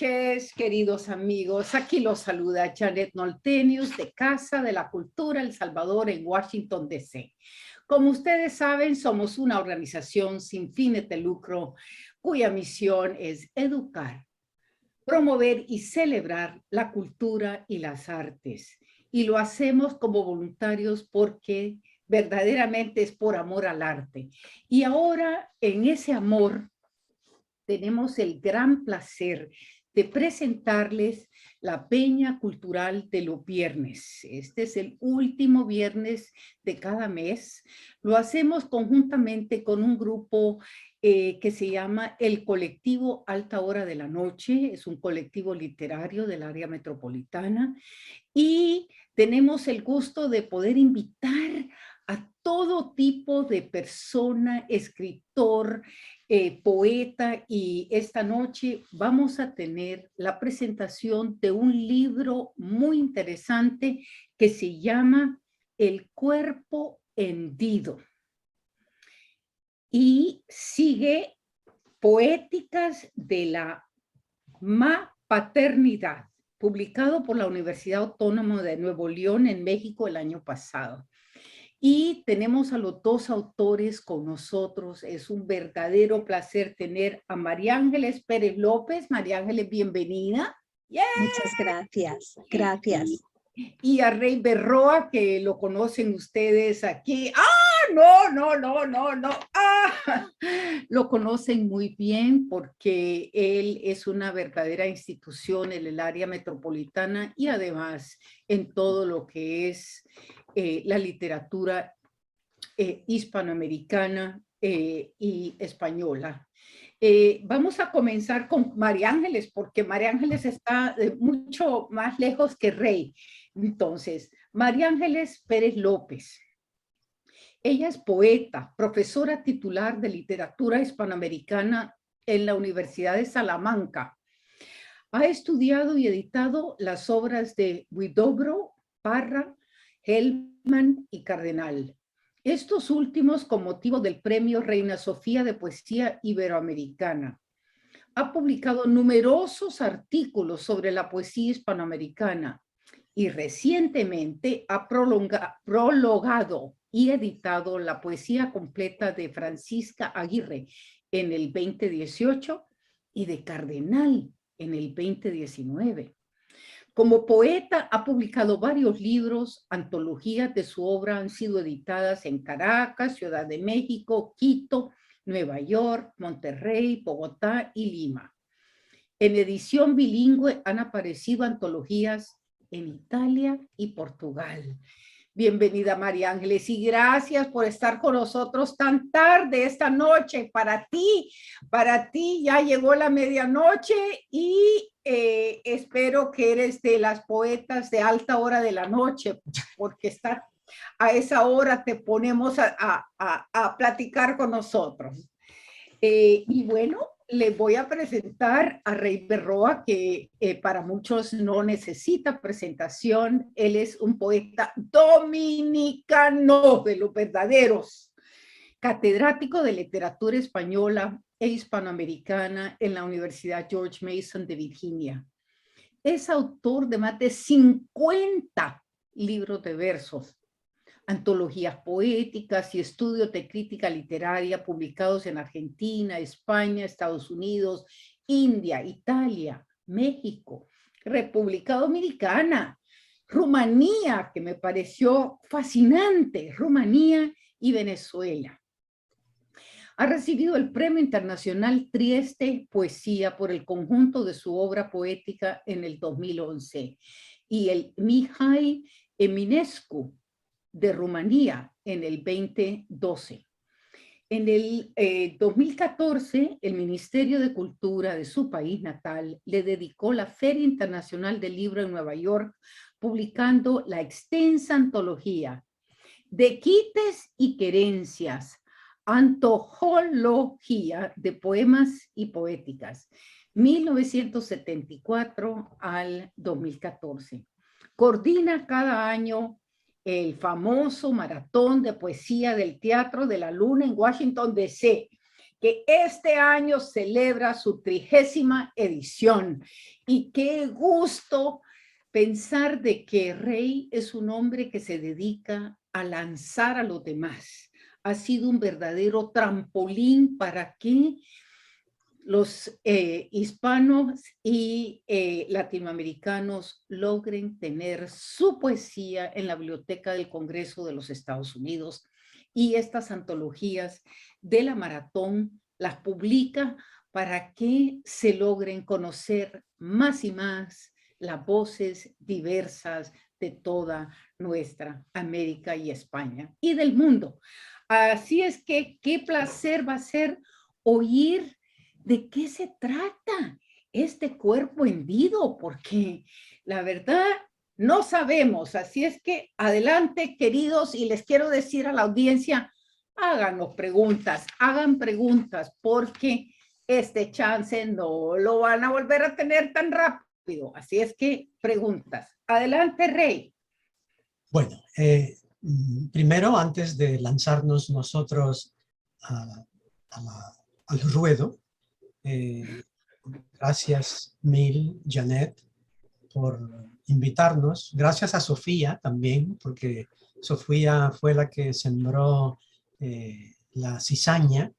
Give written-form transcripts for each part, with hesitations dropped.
noches, queridos amigos. Aquí los saluda Janet Noltenius de Casa de la Cultura El Salvador en Washington, D.C. Como ustedes saben, somos una organización sin fines de lucro cuya misión es educar, promover y celebrar la cultura y las artes. Y lo hacemos como voluntarios porque verdaderamente es por amor al arte. Y ahora, en ese amor, tenemos el gran placer de presentarles la Peña Cultural de los viernes. Este es el último viernes de cada mes. Lo hacemos conjuntamente con un grupo que se llama el Colectivo Alta Hora de la Noche. Es un colectivo literario del área metropolitana. Y tenemos el gusto de poder invitar a todo tipo de persona, escritor, poeta, y esta noche vamos a tener la presentación de un libro muy interesante que se llama El cuerpo hendido. Y sigue Poéticas de la Paternidad, publicado por la Universidad Autónoma de Nuevo León en México el año pasado. Y tenemos a los dos autores con nosotros. Es un verdadero placer tener a María Ángeles Pérez López. María Ángeles, bienvenida. ¡Yeah! Muchas gracias. Gracias. Y a Rey Berroa, que lo conocen ustedes aquí. ¡Ah! No. Lo conocen muy bien porque él es una verdadera institución en el área metropolitana y además en todo lo que es la literatura hispanoamericana y española. Vamos a comenzar con María Ángeles, porque María Ángeles está mucho más lejos que Rey. Entonces, María Ángeles Pérez López. Ella es poeta, profesora titular de literatura hispanoamericana en la Universidad de Salamanca. Ha estudiado y editado las obras de Huidobro, Parra, Hellman y Cardenal. Estos últimos con motivo del Premio Reina Sofía de Poesía Iberoamericana. Ha publicado numerosos artículos sobre la poesía hispanoamericana y recientemente ha prologado y editado la poesía completa de Francisca Aguirre en el 2018 y de Cardenal en el 2019. Como poeta ha publicado varios libros, antologías de su obra han sido editadas en Caracas, Ciudad de México, Quito, Nueva York, Monterrey, Bogotá y Lima. En edición bilingüe han aparecido antologías en Italia y Portugal. Bienvenida, María Ángeles, y gracias por estar con nosotros tan tarde esta noche. Para ti ya llegó la medianoche y espero que eres de las poetas de alta hora de la noche, porque a esa hora te ponemos a platicar con nosotros. Y bueno, les voy a presentar a Rey Berroa, que para muchos no necesita presentación. Él es un poeta dominicano de los verdaderos, catedrático de literatura española e hispanoamericana en la Universidad George Mason de Virginia. Es autor de más de 50 libros de versos, antologías poéticas y estudios de crítica literaria publicados en Argentina, España, Estados Unidos, India, Italia, México, República Dominicana, Rumanía, que me pareció fascinante, Rumanía y Venezuela. Ha recibido el Premio Internacional Trieste Poesía por el conjunto de su obra poética en el 2011 y el Mihai Eminescu de Rumanía en el 2012. En el 2014, el Ministerio de Cultura de su país natal le dedicó la Feria Internacional del Libro en Nueva York, publicando la extensa antología De Quites y Querencias, antología de poemas y poéticas, 1974 al 2014. Coordina cada año el famoso maratón de poesía del Teatro de la Luna en Washington, D.C., que este año celebra su 30ª edición. Y qué gusto pensar de que Rey es un hombre que se dedica a lanzar a los demás. Ha sido un verdadero trampolín para que los hispanos y latinoamericanos logren tener su poesía en la Biblioteca del Congreso de los Estados Unidos, y estas antologías de la maratón las publica para que se logren conocer más y más las voces diversas de toda nuestra América y España y del mundo. Así es que qué placer va a ser oír de qué se trata este cuerpo hendido, porque la verdad no sabemos. Así es que adelante, queridos, y les quiero decir a la audiencia, háganos preguntas, hagan preguntas, porque este chance no lo van a volver a tener tan rápido. Así es que preguntas. Adelante, Rey. Bueno, primero, antes de lanzarnos nosotros al ruedo, gracias mil, Janet, por invitarnos. Gracias a Sofía también, porque Sofía fue la que sembró la cizaña,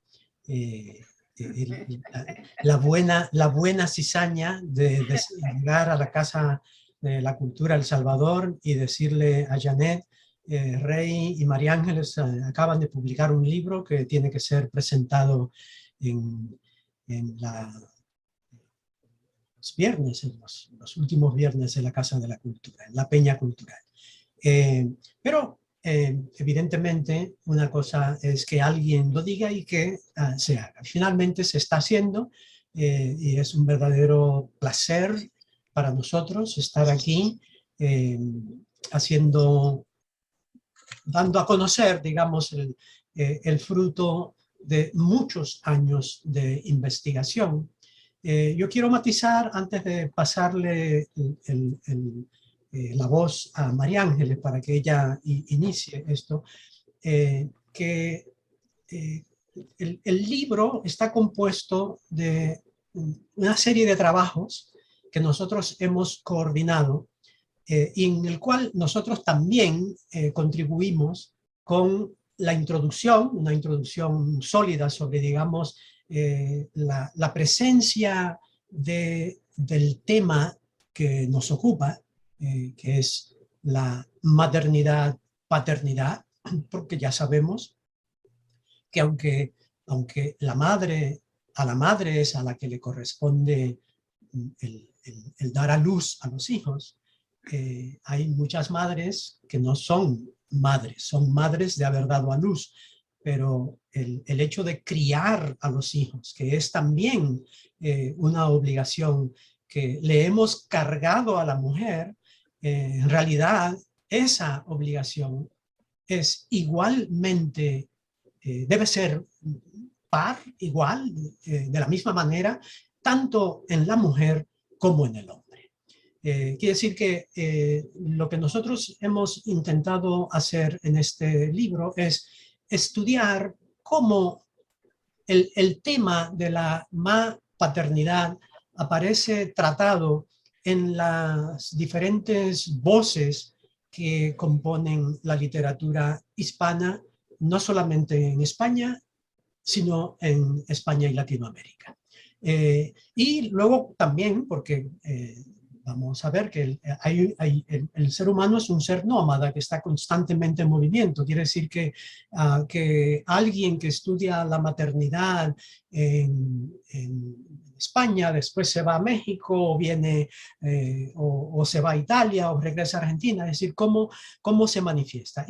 la buena cizaña de llegar a la Casa de la Cultura El Salvador y decirle a Janet, Rey y María Ángeles acaban de publicar un libro que tiene que ser presentado en los viernes, en los últimos viernes de la Casa de la Cultura, en la Peña Cultural. Pero evidentemente una cosa es que alguien lo diga y que se haga. Finalmente se está haciendo y es un verdadero placer para nosotros estar aquí dando a conocer, digamos, el fruto de muchos años de investigación. Yo quiero matizar, antes de pasarle la voz a María Ángeles para que ella inicie esto, que el libro está compuesto de una serie de trabajos que nosotros hemos coordinado y en el cual nosotros también contribuimos con la introducción, una introducción sólida sobre, digamos, la presencia del tema que nos ocupa, que es la maternidad-paternidad, porque ya sabemos que aunque a la madre es a la que le corresponde el dar a luz a los hijos, hay muchas madres que no son madres de haber dado a luz, pero el hecho de criar a los hijos, que es también una obligación que le hemos cargado a la mujer, en realidad esa obligación es igualmente, debe ser igual, de la misma manera, tanto en la mujer como en el hombre. Quiere decir que lo que nosotros hemos intentado hacer en este libro es estudiar cómo el tema de la paternidad aparece tratado en las diferentes voces que componen la literatura hispana, no solamente en España, sino en España y Latinoamérica. Y luego también, porque vamos a ver que el ser humano es un ser nómada que está constantemente en movimiento. Quiere decir que alguien que estudia la maternidad en España, después se va a México, o viene o se va a Italia, o regresa a Argentina, es decir, cómo se manifiesta.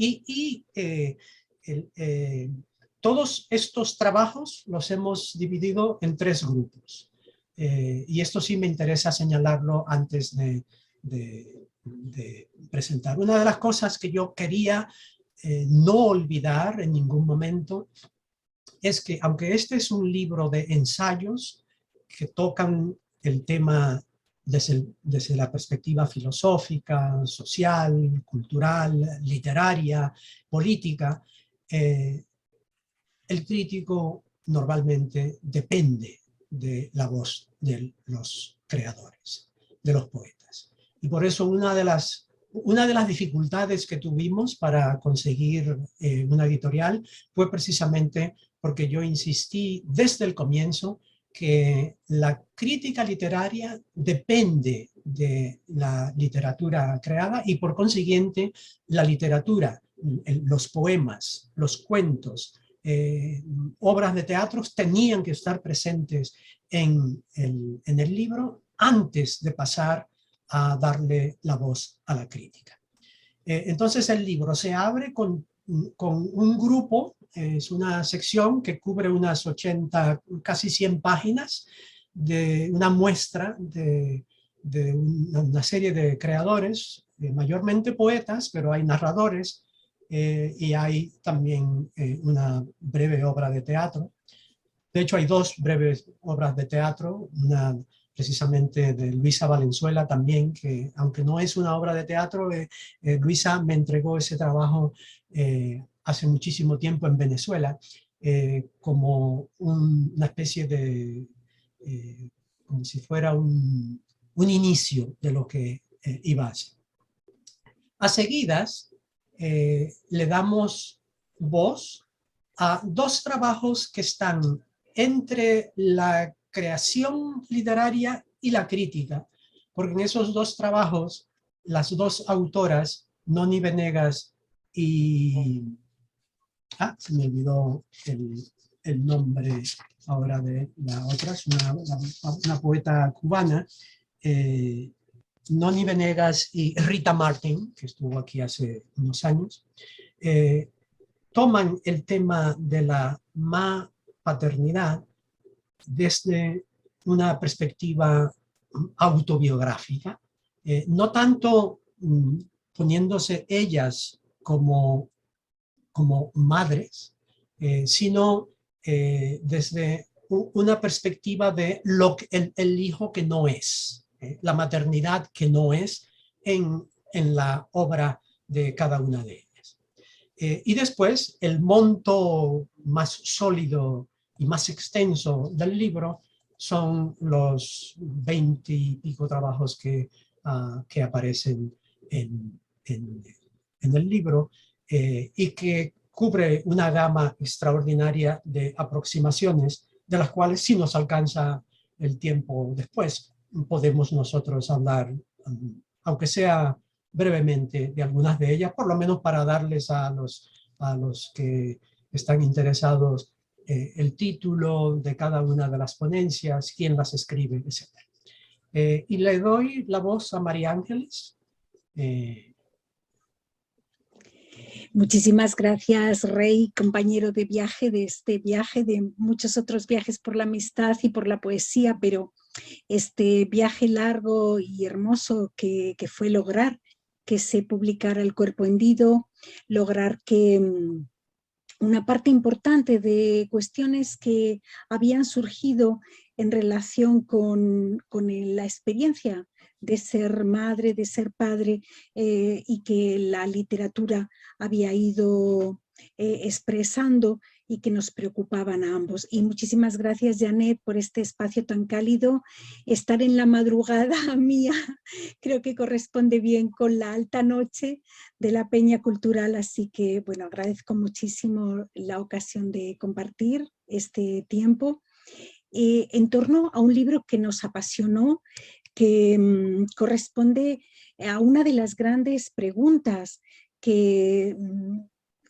Todos estos trabajos los hemos dividido en 3 grupos. Y esto sí me interesa señalarlo antes de presentar. Una de las cosas que yo quería no olvidar en ningún momento es que, aunque este es un libro de ensayos que tocan el tema desde la perspectiva filosófica, social, cultural, literaria, política, el crítico normalmente depende de la voz de los creadores, de los poetas. Y por eso una de las dificultades que tuvimos para conseguir una editorial fue precisamente porque yo insistí desde el comienzo que la crítica literaria depende de la literatura creada y por consiguiente la literatura, los poemas, los cuentos, obras de teatro tenían que estar presentes en el libro antes de pasar a darle la voz a la crítica. Entonces el libro se abre con un grupo, es una sección que cubre unas 80, casi 100 páginas de una muestra de una serie de creadores, mayormente poetas, pero hay narradores y hay también una breve obra de teatro. De hecho, hay dos breves obras de teatro, una precisamente de Luisa Valenzuela también, que aunque no es una obra de teatro, Luisa me entregó ese trabajo hace muchísimo tiempo en Venezuela, como una especie de, como si fuera un inicio de lo que iba a hacer. A seguidas, le damos voz a dos trabajos que están entre la creación literaria y la crítica, porque en esos dos trabajos, las dos autoras, Noni Venegas y... se me olvidó el nombre ahora de la otra, es una poeta cubana, Noni Venegas y Rita Martin, que estuvo aquí hace unos años, toman el tema de la paternidad desde una perspectiva autobiográfica, no tanto poniéndose ellas como madres, sino desde una perspectiva de el hijo que no es, la maternidad que no es en la obra de cada una de ellas. Y después el monto más sólido y más extenso del libro son los 20 y pico trabajos que aparecen en el libro y que cubre una gama extraordinaria de aproximaciones de las cuales si nos alcanza el tiempo después podemos nosotros hablar, aunque sea brevemente, de algunas de ellas, por lo menos para darles a los que están interesados el título de cada una de las ponencias, quién las escribe, etc. Y le doy la voz a María Ángeles. Muchísimas gracias, Rey, compañero de viaje, de este viaje, de muchos otros viajes por la amistad y por la poesía, pero este viaje largo y hermoso que fue lograr que se publicara El cuerpo hendido, lograr que una parte importante de cuestiones que habían surgido en relación con la experiencia de ser madre, de ser padre, y que la literatura había ido expresando y que nos preocupaban a ambos. Y muchísimas gracias, Janet, por este espacio tan cálido. Estar en la madrugada mía creo que corresponde bien con la alta noche de la Peña Cultural, así que bueno, agradezco muchísimo la ocasión de compartir este tiempo en torno a un libro que nos apasionó, que corresponde a una de las grandes preguntas que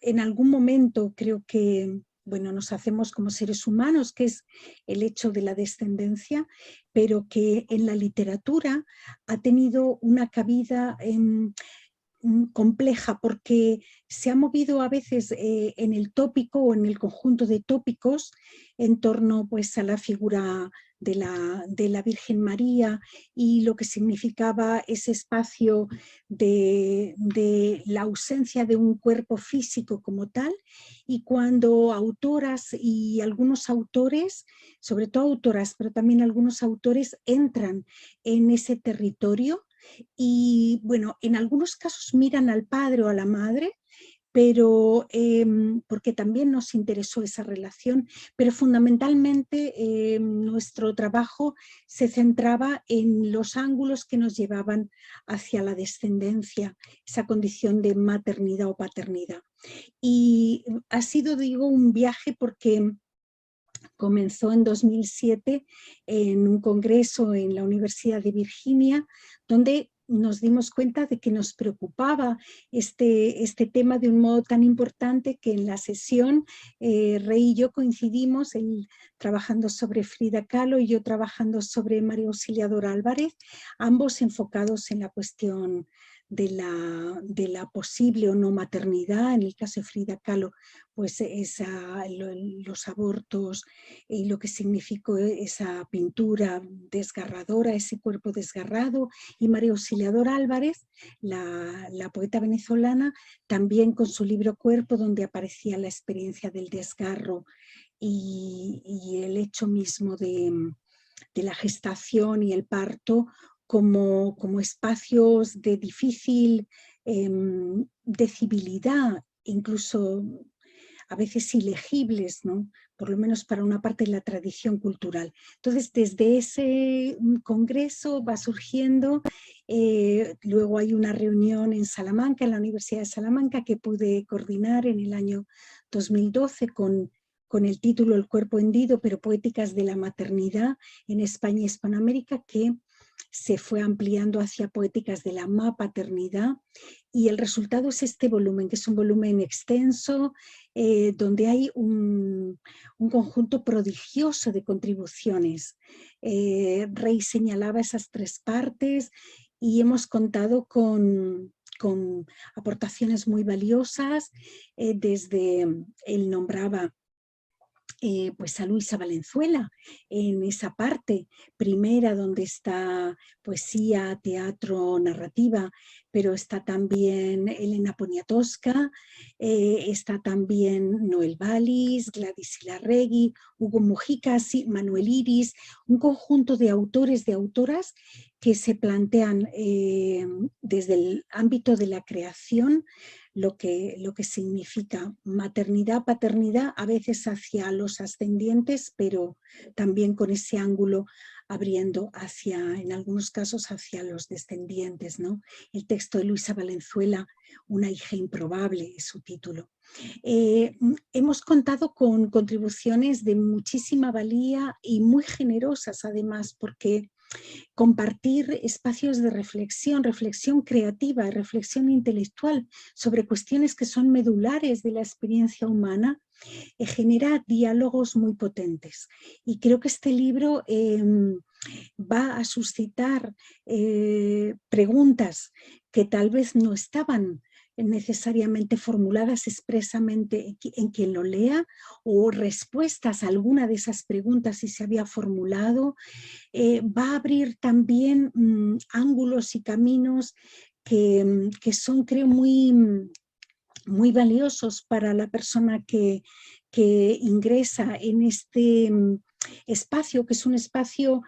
en algún momento creo que bueno, nos hacemos como seres humanos, que es el hecho de la descendencia, pero que en la literatura ha tenido una cabida compleja porque se ha movido a veces en el tópico o en el conjunto de tópicos en torno pues, a la figura de la Virgen María y lo que significaba ese espacio de la ausencia de un cuerpo físico como tal, y cuando autoras y algunos autores, sobre todo autoras, pero también algunos autores entran en ese territorio y bueno, en algunos casos miran al padre o a la madre, pero porque también nos interesó esa relación, pero fundamentalmente nuestro trabajo se centraba en los ángulos que nos llevaban hacia la descendencia, esa condición de maternidad o paternidad. Y ha sido, digo, un viaje porque comenzó en 2007 en un congreso en la Universidad de Virginia, donde nos dimos cuenta de que nos preocupaba este tema de un modo tan importante que en la sesión Rey y yo coincidimos, él trabajando sobre Frida Kahlo y yo trabajando sobre María Auxiliadora Álvarez, ambos enfocados en la cuestión de la posible o no maternidad. En el caso de Frida Kahlo, pues los abortos y lo que significó esa pintura desgarradora, ese cuerpo desgarrado, y María Auxiliadora Álvarez, la poeta venezolana, también con su libro Cuerpo, donde aparecía la experiencia del desgarro y el hecho mismo de la gestación y el parto como espacios de difícil decibilidad, incluso a veces ilegibles, ¿no? Por lo menos para una parte de la tradición cultural. Entonces, desde ese congreso va surgiendo, luego hay una reunión en Salamanca, en la Universidad de Salamanca, que pude coordinar en el año 2012 con el título El cuerpo hendido, pero poéticas de la maternidad en España y Hispanoamérica, que se fue ampliando hacia poéticas de la paternidad, y el resultado es este volumen, que es un volumen extenso, donde hay un conjunto prodigioso de contribuciones. Rey señalaba esas tres partes y hemos contado con aportaciones muy valiosas, desde él nombraba pues a Luisa Valenzuela en esa parte primera donde está poesía, teatro, narrativa, pero está también Elena Poniatowska, está también Noel Vallis, Gladys Ilarregui, Hugo Mujica, Manuel Iris, un conjunto de autores, de autoras que se plantean desde el ámbito de la creación lo que significa maternidad, paternidad, a veces hacia los ascendientes, pero también con ese ángulo abriendo hacia, en algunos casos, hacia los descendientes, ¿no? El texto de Luisa Valenzuela, Una hija improbable, es su título. Hemos contado con contribuciones de muchísima valía y muy generosas, además, porque compartir espacios de reflexión, reflexión creativa, reflexión intelectual sobre cuestiones que son medulares de la experiencia humana, genera diálogos muy potentes. Y creo que este libro va a suscitar preguntas que tal vez no estaban necesariamente formuladas expresamente en quien lo lea, o respuestas a alguna de esas preguntas si se había formulado. Va a abrir también ángulos y caminos que son, creo, muy valiosos para la persona que ingresa en este espacio, que es un espacio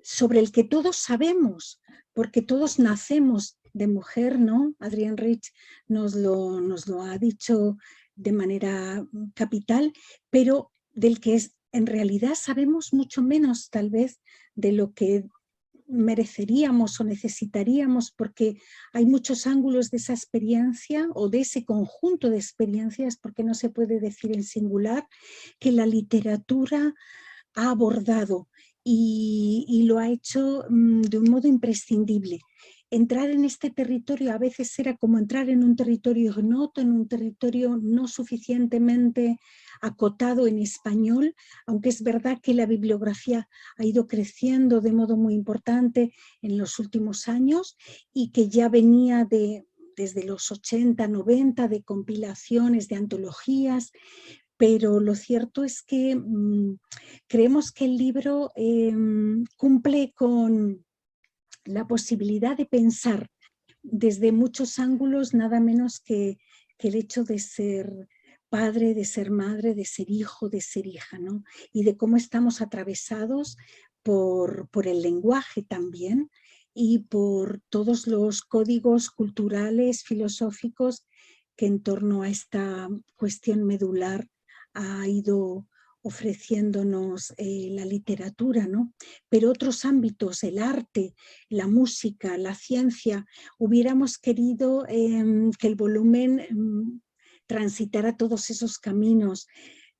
sobre el que todos sabemos, porque todos nacemos de mujer, ¿no? Adrienne Rich nos lo ha dicho de manera capital, pero del que en realidad sabemos mucho menos, tal vez, de lo que mereceríamos o necesitaríamos, porque hay muchos ángulos de esa experiencia o de ese conjunto de experiencias, porque no se puede decir en singular, que la literatura ha abordado y lo ha hecho de un modo imprescindible. Entrar en este territorio a veces era como entrar en un territorio ignoto, en un territorio no suficientemente acotado en español, aunque es verdad que la bibliografía ha ido creciendo de modo muy importante en los últimos años y que ya venía desde los 80, 90 de compilaciones, de antologías, pero lo cierto es que creemos que el libro cumple con la posibilidad de pensar desde muchos ángulos, nada menos que el hecho de ser padre, de ser madre, de ser hijo, de ser hija, ¿no? Y de cómo estamos atravesados por el lenguaje también y por todos los códigos culturales, filosóficos que en torno a esta cuestión medular ha ido ofreciéndonos la literatura, ¿no? Pero otros ámbitos, el arte, la música, la ciencia, hubiéramos querido que el volumen transitara todos esos caminos.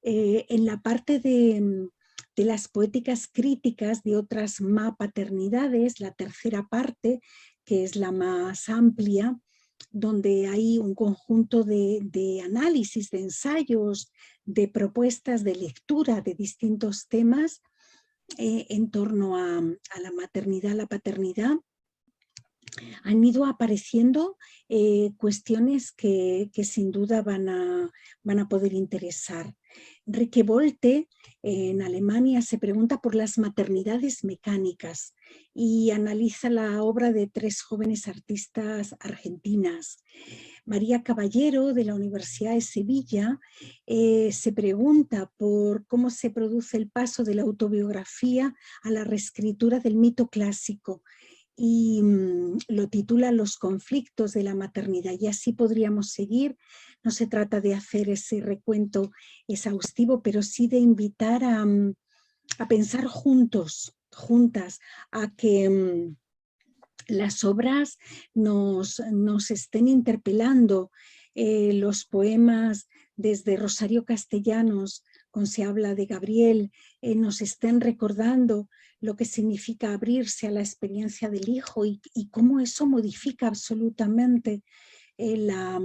En la parte de las poéticas críticas de otras paternidades, la tercera parte, que es la más amplia, donde hay un conjunto de análisis, de ensayos, de propuestas de lectura de distintos temas en torno a la maternidad, la paternidad. Han ido apareciendo cuestiones que sin duda van a poder interesar. Enrique Bolte en Alemania se pregunta por las maternidades mecánicas y analiza la obra de 3 jóvenes artistas argentinas. María Caballero de la Universidad de Sevilla se pregunta por cómo se produce el paso de la autobiografía a la reescritura del mito clásico y lo titula Los conflictos de la maternidad, y así podríamos seguir. No se trata de hacer ese recuento exhaustivo, pero sí de invitar a pensar juntas, a que las obras nos estén interpelando. Los poemas desde Rosario Castellanos, cuando se habla de Gabriel, nos estén recordando lo que significa abrirse a la experiencia del hijo y cómo eso modifica absolutamente la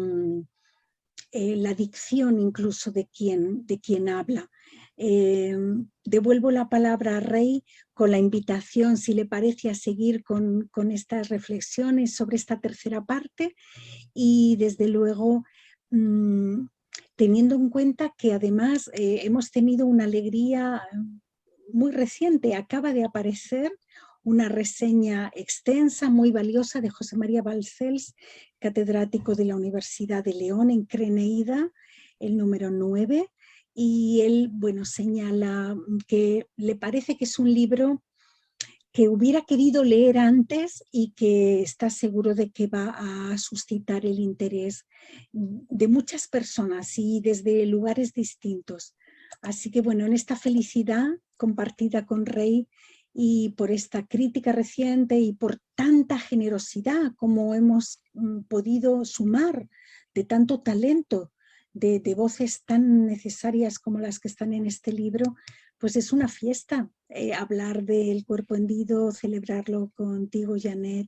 dicción incluso de quien habla. Devuelvo la palabra a Rey con la invitación, si le parece, a seguir con estas reflexiones sobre esta tercera parte y desde luego teniendo en cuenta que además hemos tenido una alegría muy reciente. Acaba de aparecer una reseña extensa, muy valiosa, de José María Balcells, catedrático de la Universidad de León, en Creneida, el número 9, y él, bueno, señala que le parece que es un libro que hubiera querido leer antes y que está seguro de que va a suscitar el interés de muchas personas y desde lugares distintos. Así que bueno, en esta felicidad compartida con Rey y por esta crítica reciente y por tanta generosidad como hemos podido sumar, de tanto talento, de voces tan necesarias como las que están en este libro, pues es una fiesta hablar del cuerpo hendido, celebrarlo contigo, Janet,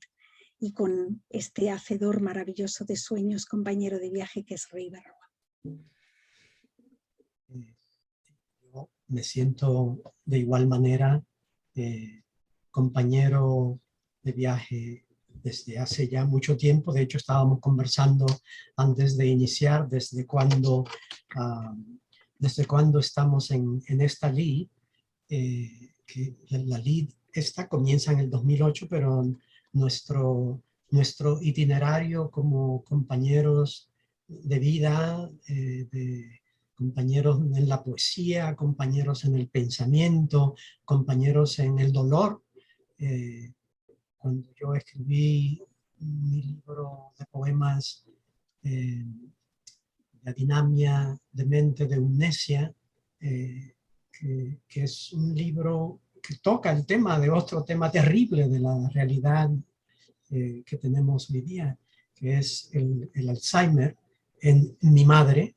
y con este hacedor maravilloso de sueños, compañero de viaje que es Rey Berroa. Yo me siento de igual manera compañero de viaje desde hace ya mucho tiempo. De hecho, estábamos conversando antes de iniciar desde cuándo estamos en esta LID, que la LID esta comienza en el 2008, pero nuestro itinerario como compañeros de vida, compañeros en la poesía, compañeros en el pensamiento, compañeros en el dolor. Cuando yo escribí mi libro de poemas, La dinamia de mente de Umnesia, que es un libro que toca el tema de otro tema terrible de la realidad que tenemos hoy día, que es el Alzheimer en mi madre,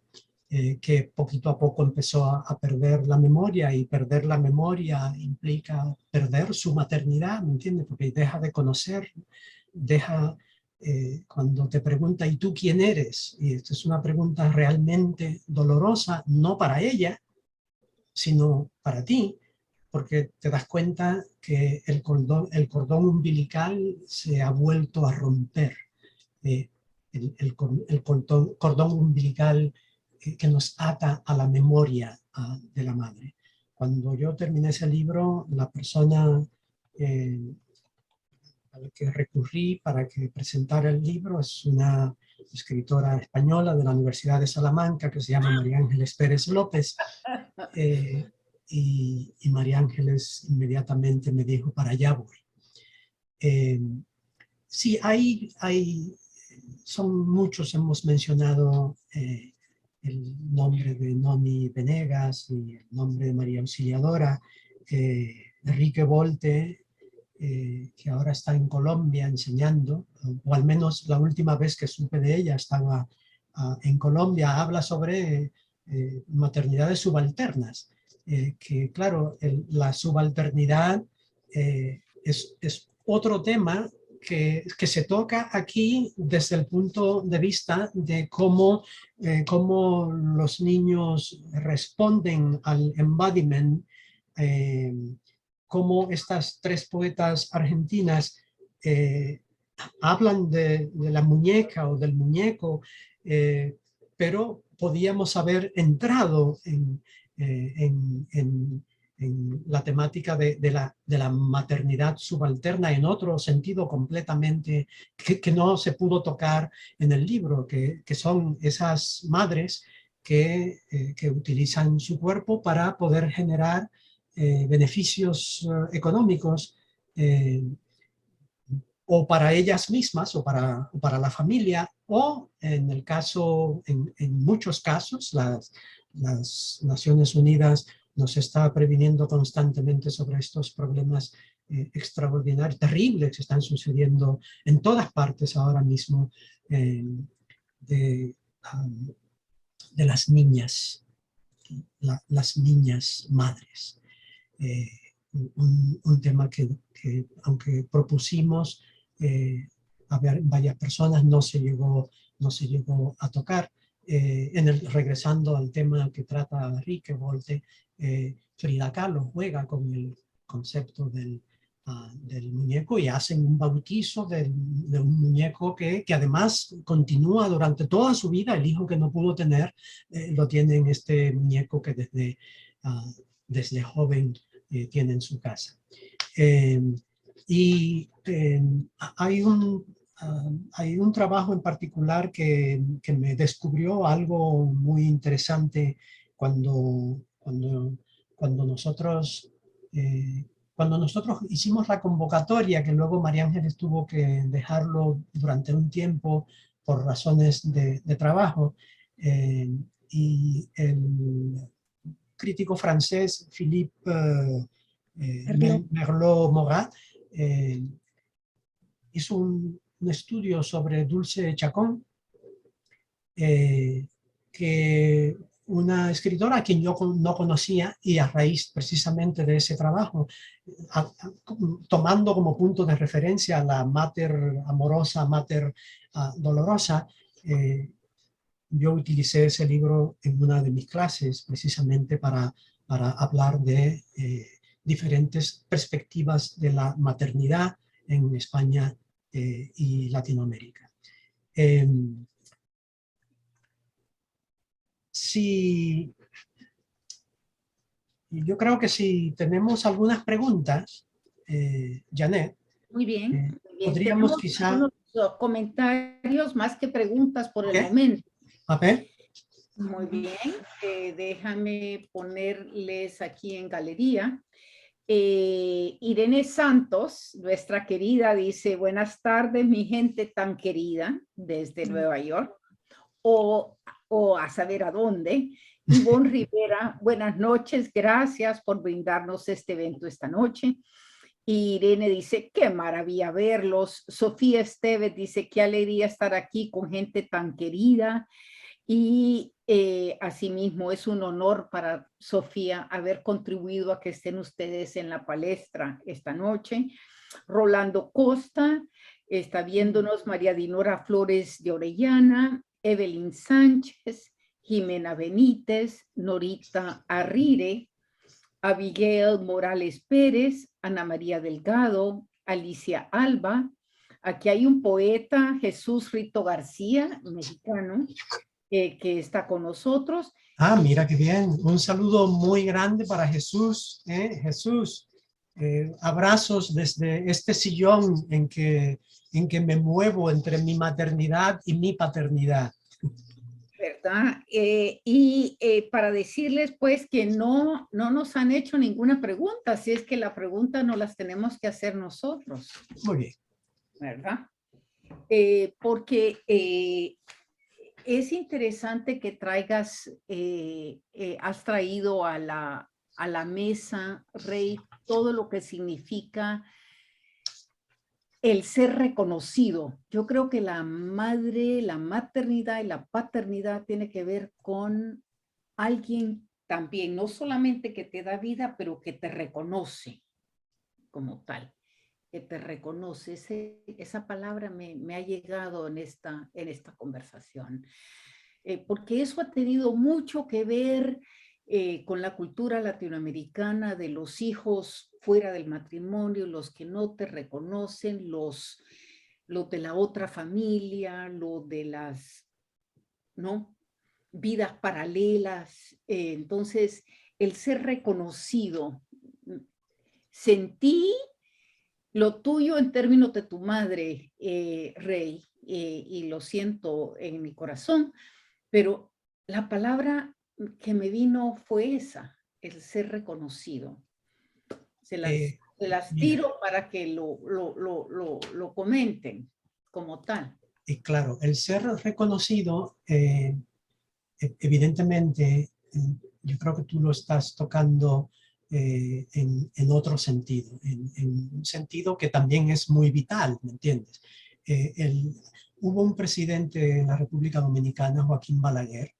que poquito a poco empezó a perder la memoria, y perder la memoria implica perder su maternidad, ¿me entiendes? Porque deja de conocer, cuando te pregunta ¿y tú quién eres? Y esto es una pregunta realmente dolorosa, no para ella, sino para ti, porque te das cuenta que el cordón umbilical se ha vuelto a romper. El cordón umbilical que nos ata a la memoria de la madre. Cuando yo terminé ese libro, la persona a la que recurrí para que presentara el libro es una escritora española de la Universidad de Salamanca que se llama María Ángeles Pérez López. Y María Ángeles inmediatamente me dijo, para allá voy. Sí, hay son muchos, hemos mencionado el nombre de Noni Venegas y el nombre de María Auxiliadora, Enrique Volte, que ahora está en Colombia enseñando, o al menos la última vez que supe de ella estaba en Colombia, habla sobre maternidades subalternas, que claro, la subalternidad es otro tema que se toca aquí desde el punto de vista de cómo los niños responden al embodiment, cómo estas tres poetas argentinas hablan de la muñeca o del muñeco, pero podíamos haber entrado en la temática de la maternidad subalterna en otro sentido completamente que no se pudo tocar en el libro, que son esas madres que utilizan su cuerpo para poder generar beneficios económicos o para ellas mismas o para la familia, o en el caso, en muchos casos, las Naciones Unidas nos está previniendo constantemente sobre estos problemas extraordinarios, terribles que están sucediendo en todas partes ahora mismo de las niñas, las niñas madres. Un tema que aunque propusimos a varias personas, no se llegó a tocar. Regresando al tema que trata Enrique Volte, Frida Kahlo juega con el concepto del muñeco y hacen un bautizo de un muñeco que además continúa durante toda su vida. El hijo que no pudo tener lo tiene en este muñeco que desde joven tiene en su casa. Hay un trabajo en particular que me descubrió algo muy interesante cuando nosotros hicimos la convocatoria, que luego María Ángeles tuvo que dejarlo durante un tiempo por razones de trabajo, y el crítico francés Philippe Merleau-Morat hizo un estudio sobre Dulce Chacón, que una escritora a quien yo no conocía, y a raíz precisamente de ese trabajo, tomando como punto de referencia a la mater amorosa, mater dolorosa, yo utilicé ese libro en una de mis clases precisamente para hablar de diferentes perspectivas de la maternidad en España y Latinoamérica. Yo creo que si tenemos algunas preguntas, Janet, muy bien, muy bien. Podríamos quizá... Unos comentarios más que preguntas por el momento. A ver. Muy bien, déjame ponerles aquí en galería. Irene Santos, nuestra querida, dice: buenas tardes, mi gente tan querida, desde Nueva York, o a saber a dónde. Ivonne Rivera, buenas noches, gracias por brindarnos este evento esta noche. Y Irene dice: qué maravilla verlos. Sofía Esteves dice: qué alegría estar aquí con gente tan querida. Y asimismo es un honor para Sofía haber contribuido a que estén ustedes en la palestra esta noche. Rolando Costa está viéndonos, María Dinora Flores de Orellana, Evelyn Sánchez, Jimena Benítez, Norita Arrire, Abigail Morales Pérez, Ana María Delgado, Alicia Alba. Aquí hay un poeta, Jesús Rito García, mexicano, que está con nosotros. Ah, mira qué bien. Un saludo muy grande para Jesús. Jesús, abrazos desde este sillón en que me muevo entre mi maternidad y mi paternidad. ¿Verdad? Para decirles pues que no nos han hecho ninguna pregunta, si es que la pregunta no las tenemos que hacer nosotros. Muy bien. ¿Verdad? porque es interesante que has traído a la mesa, Rey, todo lo que significa el ser reconocido. Yo creo que la maternidad y la paternidad tiene que ver con alguien también, no solamente que te da vida, pero que te reconoce como tal, que te reconoce. Esa palabra me ha llegado en esta conversación, porque eso ha tenido mucho que ver con la cultura latinoamericana de los hijos fuera del matrimonio, los que no te reconocen, los de la otra familia, lo de las, ¿no?, vidas paralelas. Entonces, el ser reconocido. Sentí lo tuyo en términos de tu madre, Rey, y lo siento en mi corazón, pero la palabra que me vino fue esa, el ser reconocido. Se Eh, las Mira, tiro para que lo comenten como tal. y claro, el ser reconocido, evidentemente, yo creo que tú lo estás tocando en otro sentido, en un sentido que también es muy vital, ¿me entiendes? Hubo un presidente en la República Dominicana, Joaquín Balaguer,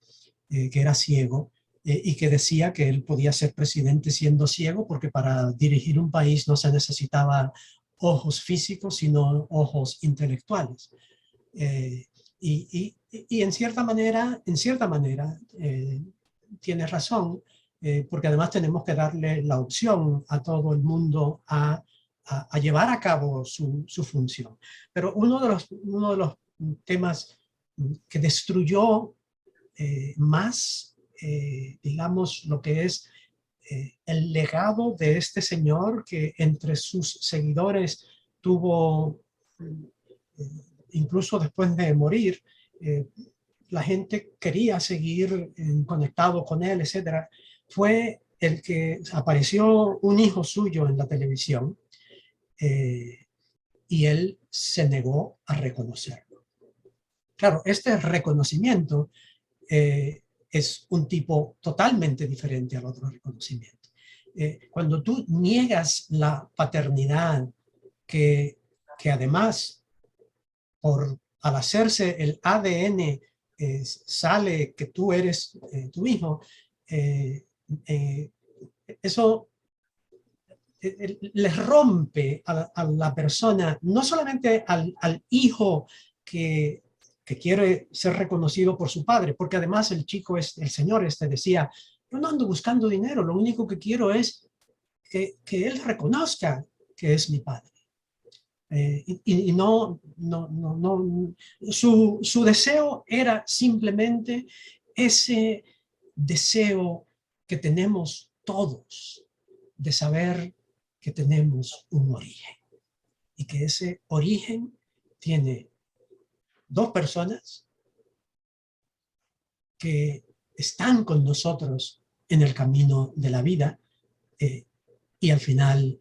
que era ciego, y que decía que él podía ser presidente siendo ciego porque para dirigir un país no se necesitaba ojos físicos, sino ojos intelectuales. Eh, y en cierta manera tienes razón, porque además tenemos que darle la opción a todo el mundo a llevar a cabo su función. Pero uno de los temas que destruyó más, digamos, lo que es el legado de este señor que entre sus seguidores tuvo, incluso después de morir, la gente quería seguir conectado con él, etcétera, fue el que apareció un hijo suyo en la televisión y él se negó a reconocerlo. Claro, este reconocimiento es un tipo totalmente diferente al otro reconocimiento. Cuando tú niegas la paternidad, que además, al hacerse el ADN, sale que tú eres tu hijo, eso les rompe a la persona, no solamente al hijo que quiere ser reconocido por su padre, porque además el señor decía, yo no ando buscando dinero, lo único que quiero es que él reconozca que es mi padre. Y su deseo era simplemente ese deseo que tenemos todos de saber que tenemos un origen y que ese origen tiene dos personas que están con nosotros en el camino de la vida, y al final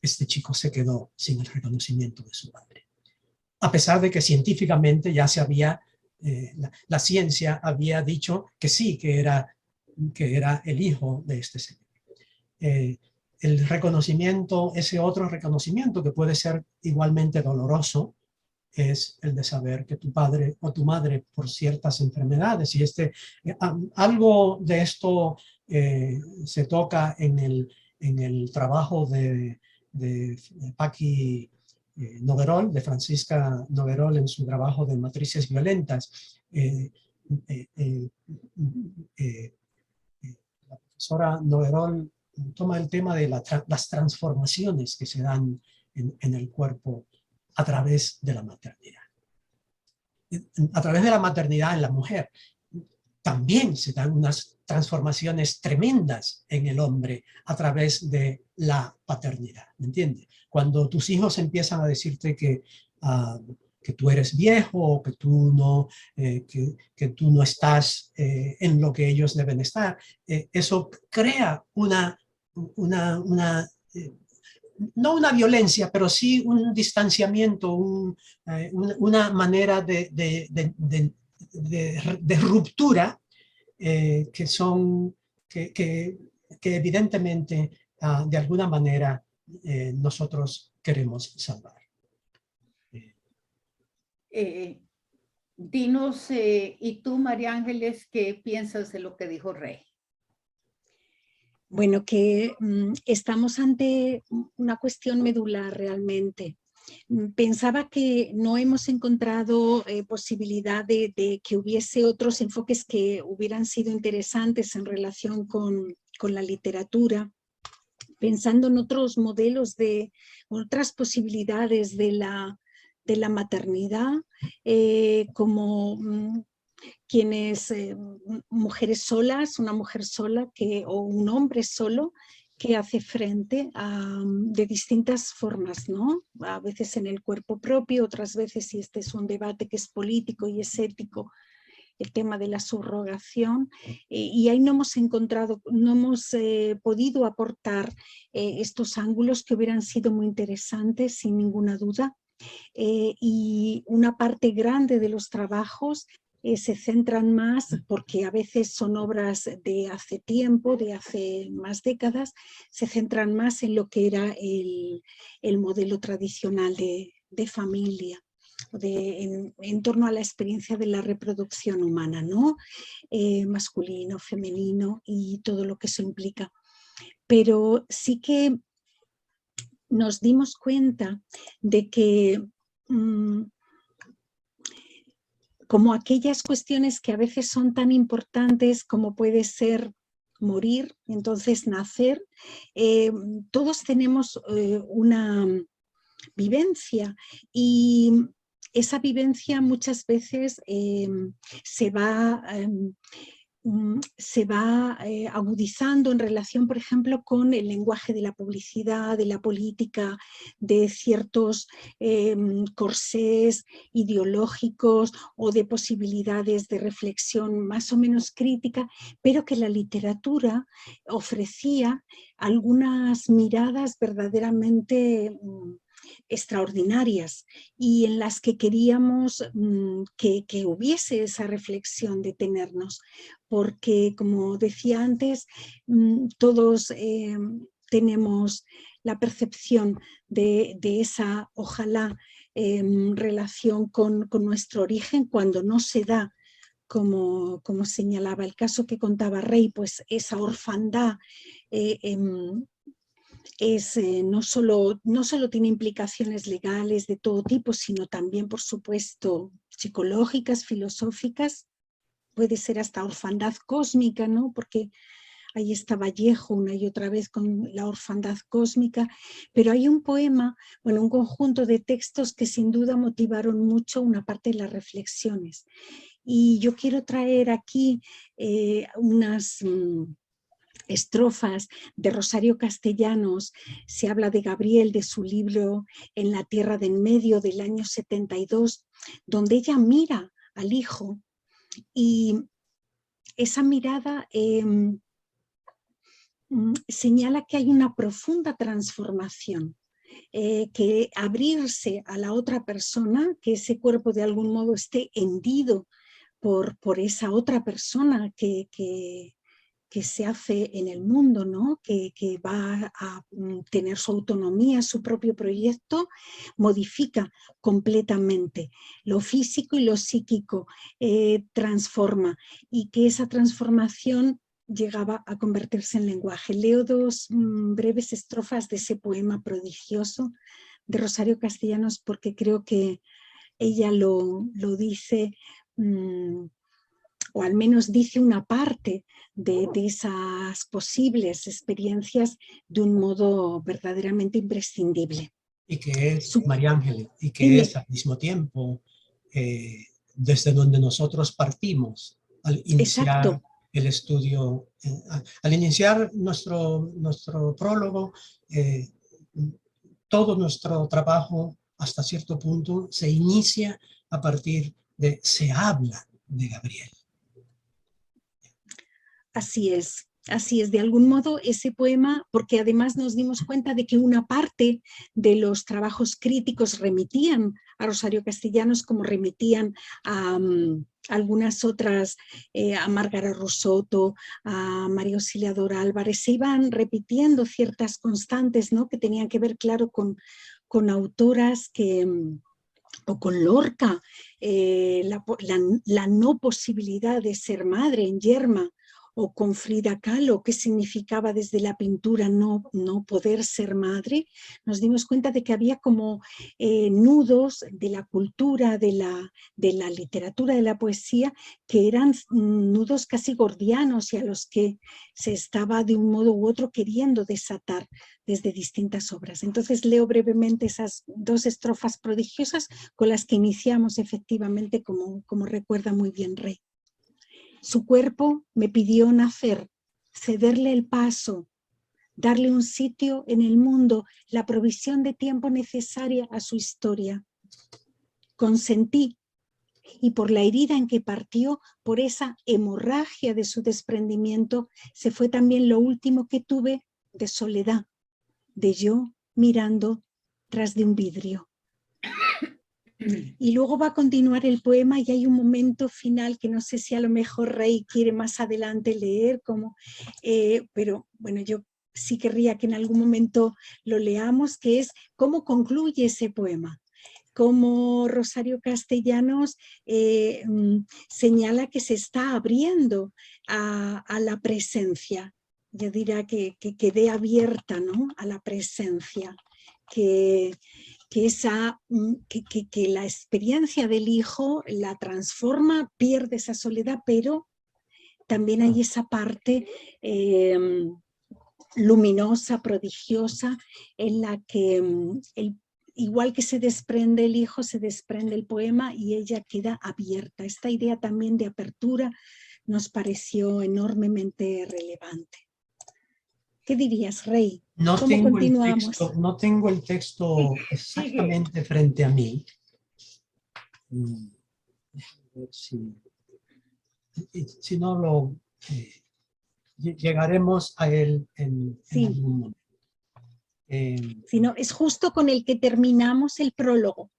este chico se quedó sin el reconocimiento de su padre. A pesar de que científicamente ya se había, la ciencia había dicho que sí, que era el hijo de este señor. El reconocimiento, ese otro reconocimiento que puede ser igualmente doloroso, es el de saber que tu padre o tu madre por ciertas enfermedades, y algo de esto se toca en el trabajo de Paqui Noguerol, de Francisca Noguerol, en su trabajo de matrices violentas. La profesora Noguerol toma el tema de las transformaciones que se dan en el cuerpo a través de la maternidad. A través de la maternidad en la mujer también se dan unas transformaciones tremendas en el hombre a través de la paternidad, ¿me entiendes? Cuando tus hijos empiezan a decirte que tú eres viejo, que tú no estás en lo que ellos deben estar, eso crea no una violencia, pero sí un distanciamiento, una manera de ruptura que son, que evidentemente de alguna manera nosotros queremos salvar. Dinos, ¿y tú, María Ángeles, qué piensas de lo que dijo Rey? Bueno, que estamos ante una cuestión medular realmente. Pensaba que no hemos encontrado posibilidad de que hubiese otros enfoques que hubieran sido interesantes en relación con la literatura, pensando en otros modelos de otras posibilidades de la maternidad, como quienes, mujeres solas, una mujer sola o un hombre solo que hace frente de distintas formas, ¿no? A veces en el cuerpo propio, otras veces, si este es un debate que es político y es ético, el tema de la subrogación, y ahí no hemos encontrado, no hemos podido aportar estos ángulos que hubieran sido muy interesantes, sin ninguna duda, y una parte grande de los trabajos se centran más, porque a veces son obras de hace tiempo, de hace más décadas, se centran más en lo que era el modelo tradicional de familia, en torno a la experiencia de la reproducción humana, ¿no? Masculino, femenino y todo lo que eso implica. Pero sí que nos dimos cuenta de que como aquellas cuestiones que a veces son tan importantes como puede ser morir, entonces nacer, todos tenemos una vivencia, y esa vivencia muchas veces se va agudizando en relación, por ejemplo, con el lenguaje de la publicidad, de la política, de ciertos corsés ideológicos o de posibilidades de reflexión más o menos crítica, pero que la literatura ofrecía algunas miradas verdaderamente extraordinarias, y en las que queríamos que hubiese esa reflexión, detenernos, porque, como decía antes, todos tenemos la percepción de esa, ojalá, relación con nuestro origen, cuando no se da, como señalaba el caso que contaba Rey, pues esa orfandad no solo tiene implicaciones legales de todo tipo, sino también, por supuesto, psicológicas, filosóficas, puede ser hasta orfandad cósmica, ¿no? Porque ahí está Vallejo una y otra vez con la orfandad cósmica, pero hay un poema, bueno, un conjunto de textos que sin duda motivaron mucho una parte de las reflexiones. Y yo quiero traer aquí unas estrofas de Rosario Castellanos. Se habla de Gabriel, de su libro En la Tierra de en Medio, del año 72, donde ella mira al hijo, y esa mirada señala que hay una profunda transformación, que abrirse a la otra persona, que ese cuerpo de algún modo esté hendido por esa otra persona que se hace en el mundo, ¿no? que va a tener su autonomía, su propio proyecto, modifica completamente lo físico y lo psíquico, transforma, y que esa transformación llegaba a convertirse en lenguaje. Leo dos breves estrofas de ese poema prodigioso de Rosario Castellanos, porque creo que ella lo dice, o al menos dice una parte de esas posibles experiencias de un modo verdaderamente imprescindible. Y que es, María Ángeles, y que Dime. es al mismo tiempo desde donde nosotros partimos al iniciar Exacto. el estudio, al iniciar nuestro prólogo, todo nuestro trabajo hasta cierto punto se inicia a partir de, se habla de Gabriel. Así es. Así es, de algún modo ese poema, porque además nos dimos cuenta de que una parte de los trabajos críticos remitían a Rosario Castellanos, como remitían a algunas otras, a Márgara Rosotto, a María Auxiliadora Álvarez, se iban repitiendo ciertas constantes, ¿no?, que tenían que ver, claro, con autoras que... o con Lorca, la no posibilidad de ser madre en Yerma, o con Frida Kahlo, qué significaba desde la pintura no poder ser madre, nos dimos cuenta de que había como nudos de la cultura, de la literatura, de la poesía, que eran nudos casi gordianos y a los que se estaba de un modo u otro queriendo desatar desde distintas obras. Entonces leo brevemente esas dos estrofas prodigiosas con las que iniciamos efectivamente, como recuerda muy bien Rey. Su cuerpo me pidió nacer, cederle el paso, darle un sitio en el mundo, la provisión de tiempo necesaria a su historia. Consentí, y por la herida en que partió, por esa hemorragia de su desprendimiento, se fue también lo último que tuve de soledad, de yo mirando tras de un vidrio. Y luego va a continuar el poema y hay un momento final que no sé si a lo mejor Rey quiere más adelante leer, pero bueno, yo sí querría que en algún momento lo leamos, que es cómo concluye ese poema. Cómo Rosario Castellanos señala que se está abriendo a la presencia. Yo diría que quede abierta, ¿no?, a la presencia, que la experiencia del hijo la transforma, pierde esa soledad, pero también hay esa parte luminosa, prodigiosa, en la que igual que se desprende el hijo, se desprende el poema y ella queda abierta. Esta idea también de apertura nos pareció enormemente relevante. ¿Qué dirías, Rey? ¿Cómo continuamos? No tengo el texto exactamente frente a mí. Si no llegaremos a él en algún momento. Sino es justo con el que terminamos el prólogo.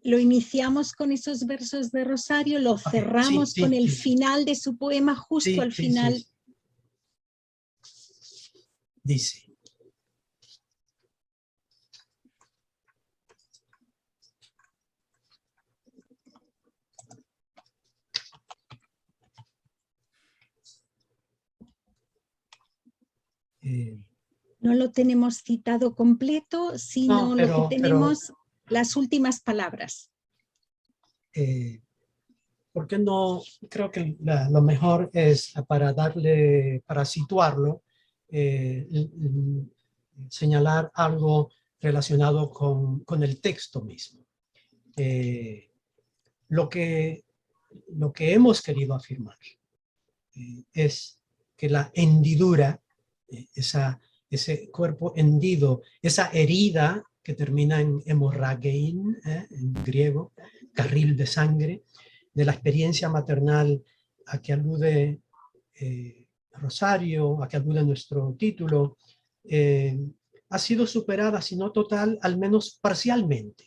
Lo iniciamos con esos versos de Rosario, lo cerramos con el final de su poema, justo al final. Dice: no lo tenemos citado completo, sino lo que tenemos las últimas palabras. ¿Por qué no? Creo que lo mejor es, para situarlo, señalar algo relacionado con el texto mismo. Lo que hemos querido afirmar es que la hendidura, ese cuerpo hendido, esa herida que termina en hemorragein, en griego, carril de sangre, de la experiencia maternal a que alude Rosario, a que alude nuestro título, ha sido superada, si no total, al menos parcialmente,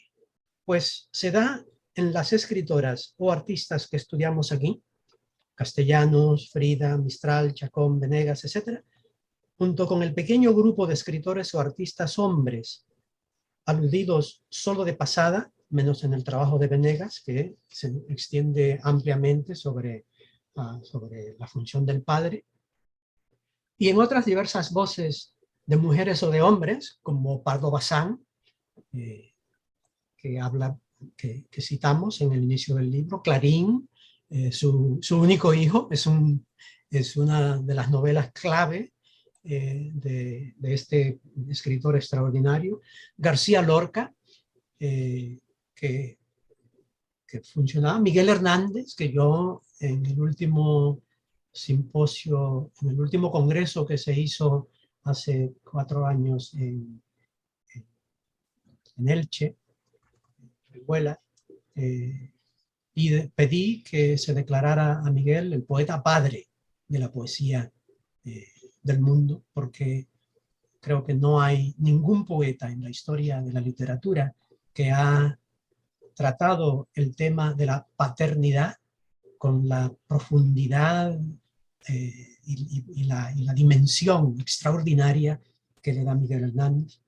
pues se da en las escritoras o artistas que estudiamos aquí, Castellanos, Frida, Mistral, Chacón, Venegas, etc., junto con el pequeño grupo de escritores o artistas hombres aludidos solo de pasada, menos en el trabajo de Venegas, que se extiende ampliamente sobre la función del padre, y en otras diversas voces de mujeres o de hombres, como Pardo Bazán, que citamos en el inicio del libro, Clarín, su único hijo, es una de las novelas clave de este escritor extraordinario. García Lorca, que funcionaba. Miguel Hernández, que yo en el último simposio, en el último congreso que se hizo hace 4 años en Elche, pedí que se declarara a Miguel el poeta padre de la poesía del mundo, porque creo que no hay ningún poeta en la historia de la literatura que ha tratado el tema de la paternidad con la profundidad y la dimensión extraordinaria que le da Miguel Hernández.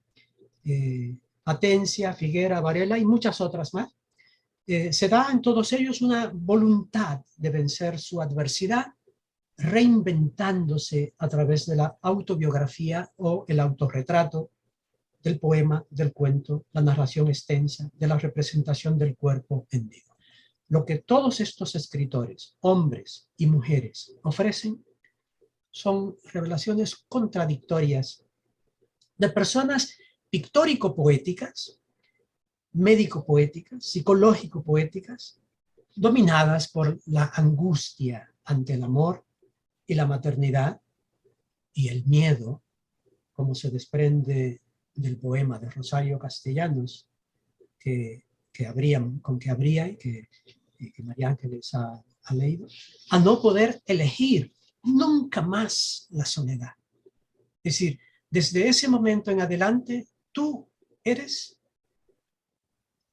Atencia, Figuera, Varela y muchas otras más. Se da en todos ellos una voluntad de vencer su adversidad, reinventándose a través de la autobiografía o el autorretrato, del poema, del cuento, la narración extensa, de la representación del cuerpo en vivo. Lo que todos estos escritores, hombres y mujeres, ofrecen son revelaciones contradictorias de personas pictórico-poéticas, médico-poéticas, psicológico-poéticas, dominadas por la angustia ante el amor y la maternidad y el miedo, como se desprende del poema de Rosario Castellanos, con que abría y que María Ángeles ha leído, a no poder elegir nunca más la soledad. Es decir, desde ese momento en adelante, tú eres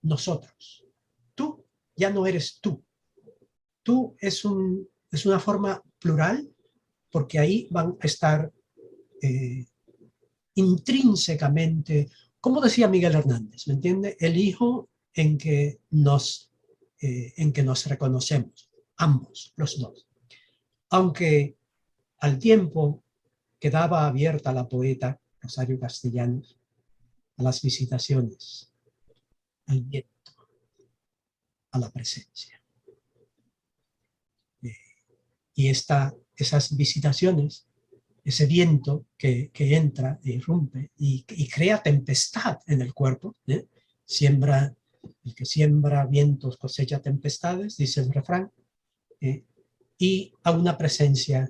nosotros. Tú ya no eres tú. Tú es una forma plural, porque ahí van a estar intrínsecamente, como decía Miguel Hernández, ¿me entiende? El hijo en que nos reconocemos, ambos, los dos. Aunque al tiempo quedaba abierta la poeta Rosario Castellanos a las visitaciones, al viento, a la presencia. Y esas visitaciones, ese viento que entra e irrumpe y crea tempestad en el cuerpo, el que siembra vientos cosecha tempestades, dice el refrán, y a una presencia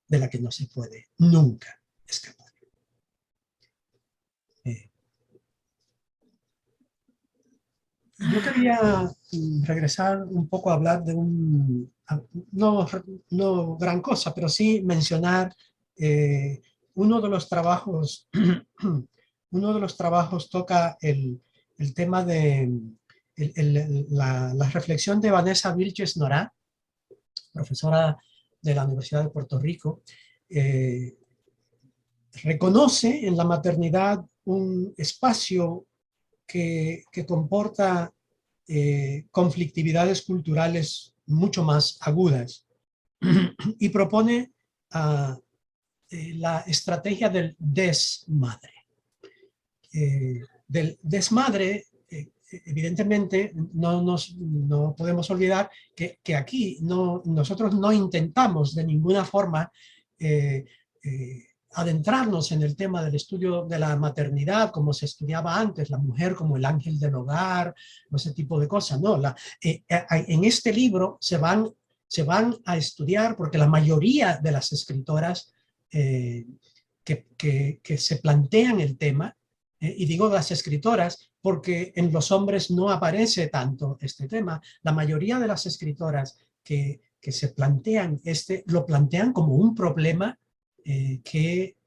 de la que no se puede nunca escapar. Yo quería regresar un poco a hablar de no gran cosa, pero sí mencionar uno de los trabajos toca el tema de la reflexión de Vanessa Vilches Norá, profesora de la Universidad de Puerto Rico. Reconoce en la maternidad un espacio que comporta conflictividades culturales mucho más agudas y propone la estrategia del desmadre. Del desmadre, evidentemente, no podemos olvidar que aquí nosotros no intentamos de ninguna forma adentrarnos en el tema del estudio de la maternidad como se estudiaba antes, la mujer como el ángel del hogar, ese tipo de cosas. No, en este libro se van a estudiar, porque la mayoría de las escritoras que se plantean el tema, y digo las escritoras porque en los hombres no aparece tanto este tema, la mayoría de las escritoras que se plantean lo plantean como un problema que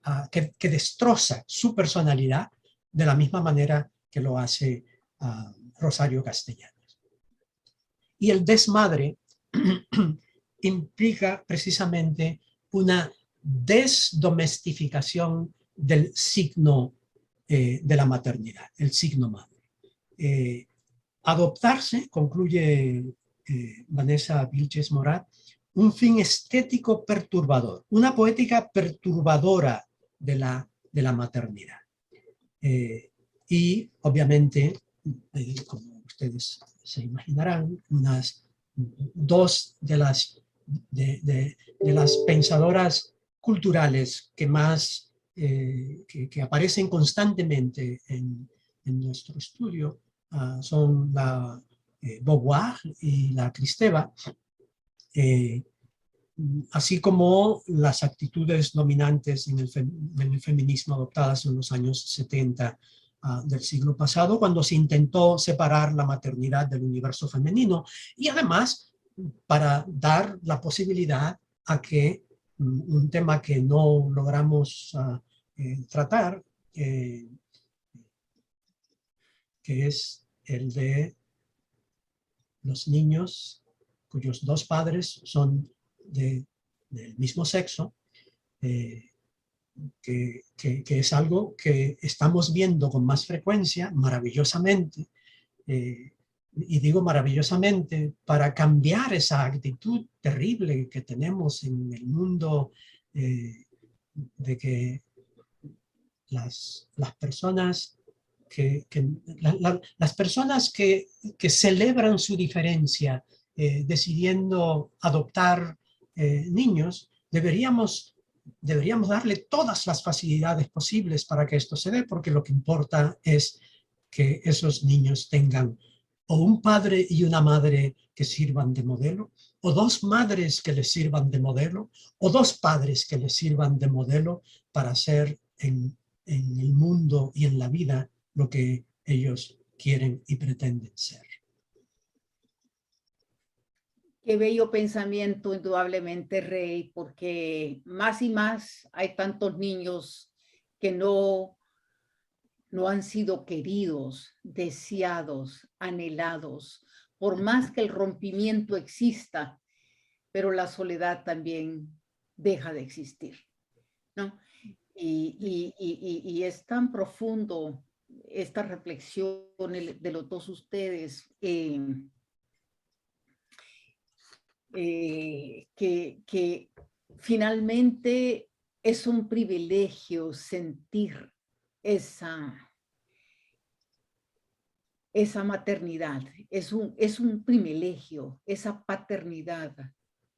destroza su personalidad de la misma manera que lo hace Rosario Castellanos. Y el desmadre implica precisamente una desdomestificación del signo de la maternidad, el signo madre. Adoptarse, concluye Vanessa Vilches Norá, un fin estético perturbador, una poética perturbadora de la maternidad. Y obviamente, como ustedes se imaginarán, dos de las pensadoras culturales que más que aparecen constantemente en nuestro estudio son la Beauvoir y la Kristeva, así como las actitudes dominantes en el feminismo adoptadas en los años 70 del siglo pasado, cuando se intentó separar la maternidad del universo femenino, y además para dar la posibilidad a que un tema que no logramos tratar, que es el de los niños cuyos dos padres son del mismo sexo, que es algo que estamos viendo con más frecuencia, maravillosamente, y digo maravillosamente, para cambiar esa actitud terrible que tenemos en el mundo de que las personas las personas que celebran su diferencia decidiendo adoptar niños, deberíamos darle todas las facilidades posibles para que esto se dé, porque lo que importa es que esos niños tengan o un padre y una madre que sirvan de modelo, o dos madres que les sirvan de modelo, o dos padres que les sirvan de modelo para ser en el mundo y en la vida lo que ellos quieren y pretenden ser. Qué bello pensamiento, indudablemente, Rey, porque más y más hay tantos niños que no han sido queridos, deseados, anhelados, por más que el rompimiento exista, pero la soledad también deja de existir, ¿no? Y es tan profundo esta reflexión de los dos ustedes, que finalmente es un privilegio sentir esa maternidad, es un privilegio, esa paternidad,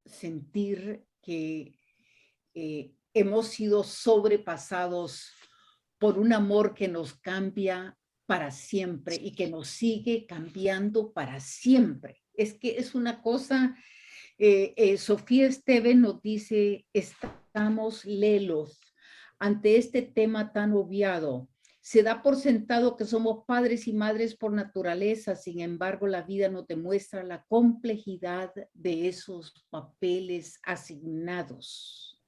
sentir que hemos sido sobrepasados por un amor que nos cambia para siempre y que nos sigue cambiando para siempre. Es que es una cosa, Sofía Esteves nos dice, estamos lelos ante este tema tan obviado. Se da por sentado que somos padres y madres por naturaleza, sin embargo, la vida nos demuestra la complejidad de esos papeles asignados.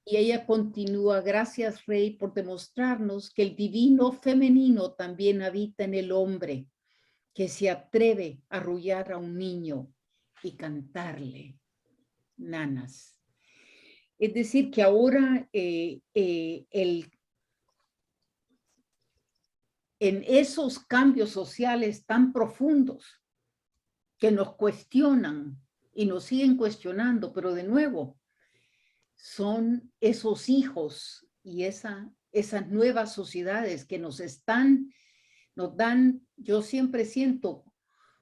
Y ella continúa, gracias, Rey, por demostrarnos que el divino femenino también habita en el hombre, que se atreve a arrullar a un niño y cantarle nanas. Es decir, que ahora en esos cambios sociales tan profundos que nos cuestionan y nos siguen cuestionando, pero de nuevo, son esos hijos y esas nuevas sociedades que nos dan, yo siempre siento,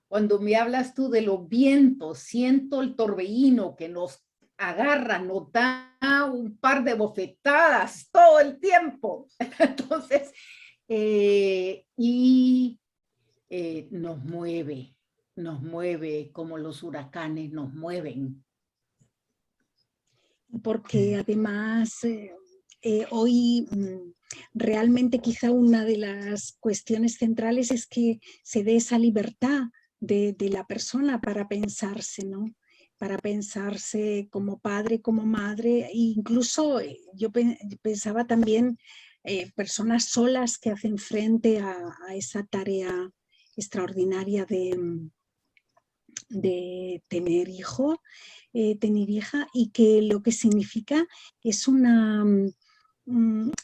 cuando me hablas tú de los vientos, siento el torbellino que nos agarra, nos da un par de bofetadas todo el tiempo. Entonces, nos mueve como los huracanes nos mueven. Porque además hoy realmente quizá una de las cuestiones centrales es que se dé esa libertad de la persona para pensarse, ¿no? Para pensarse como padre, como madre, e incluso yo pensaba también personas solas que hacen frente a esa tarea extraordinaria de tener hijo, tener hija, y que lo que significa es una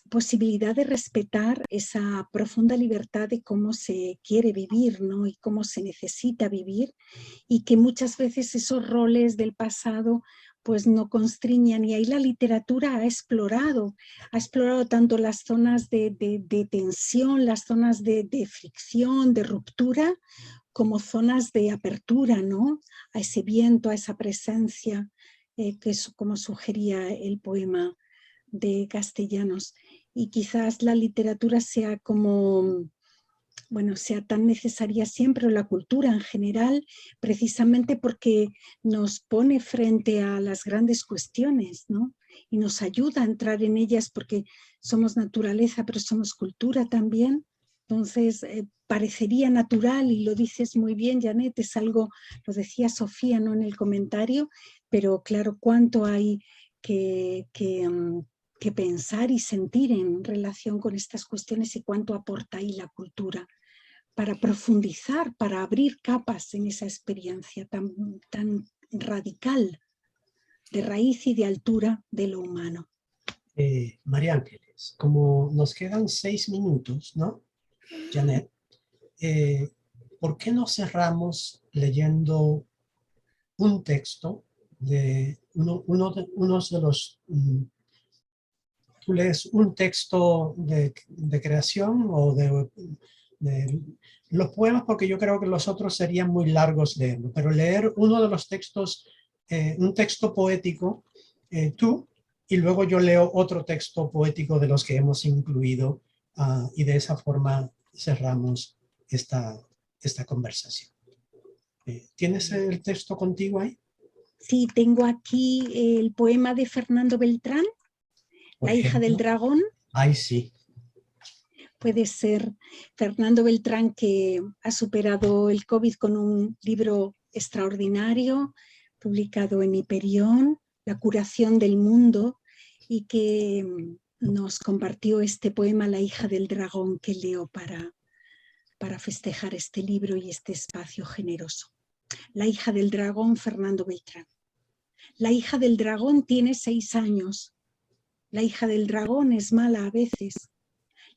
posibilidad de respetar esa profunda libertad de cómo se quiere vivir, ¿no? Y cómo se necesita vivir, y que muchas veces esos roles del pasado pues no constriñan, y ahí la literatura ha explorado tanto las zonas de tensión, las zonas de fricción, de ruptura, como zonas de apertura, ¿no? A ese viento, a esa presencia, que es como sugería el poema de Castellanos. Y quizás la literatura sea como, bueno, sea tan necesaria siempre, o la cultura en general, precisamente porque nos pone frente a las grandes cuestiones, ¿no? Y nos ayuda a entrar en ellas, porque somos naturaleza, pero somos cultura también. Entonces, parecería natural, y lo dices muy bien, Janet, es algo, lo decía Sofía, ¿no?, en el comentario, pero claro, cuánto hay que pensar y sentir en relación con estas cuestiones y cuánto aporta ahí la cultura para profundizar, para abrir capas en esa experiencia tan radical de raíz y de altura de lo humano. María Ángeles, como nos quedan 6 minutos, ¿no? Janet, ¿por qué no cerramos leyendo un texto de unos de los... ¿Tú lees un texto de creación o de los poemas? Porque yo creo que los otros serían muy largos leerlo, pero leer uno de los textos, un texto poético, tú, y luego yo leo otro texto poético de los que hemos incluido, y de esa forma cerramos esta conversación. ¿Tienes el texto contigo ahí? Sí, tengo aquí el poema de Fernando Beltrán, Por La hija del ejemplo. dragón. Ay, sí. Puede ser Fernando Beltrán, que ha superado el COVID con un libro extraordinario, publicado en Hiperión, La curación del mundo, y que nos compartió este poema, La hija del dragón, que leo para festejar este libro y este espacio generoso. La hija del dragón, Fernando Beltrán. La hija del dragón tiene 6 años. La hija del dragón es mala a veces.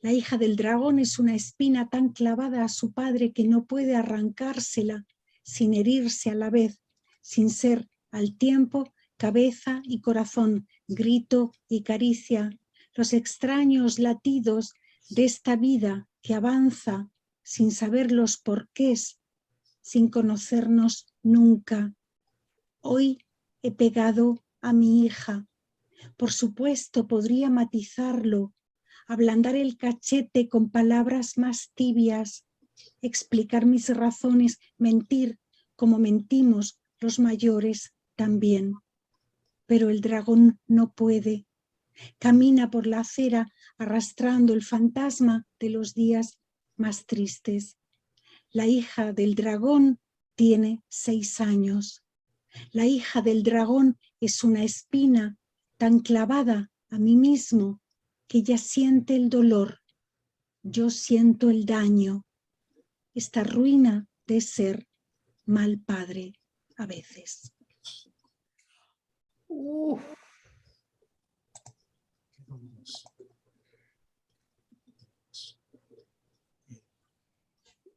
La hija del dragón es una espina tan clavada a su padre que no puede arrancársela sin herirse a la vez, sin ser al tiempo cabeza y corazón, grito y caricia, los extraños latidos de esta vida que avanza sin saber los porqués, sin conocernos nunca. Hoy he pegado a mi hija. Por supuesto, podría matizarlo, ablandar el cachete con palabras más tibias, explicar mis razones, mentir como mentimos los mayores también. Pero el dragón no puede. Camina por la acera arrastrando el fantasma de los días más tristes. La hija del dragón tiene 6 años. La hija del dragón es una espina tan clavada a mí mismo que ella siente el dolor, yo siento el daño, esta ruina de ser mal padre a veces.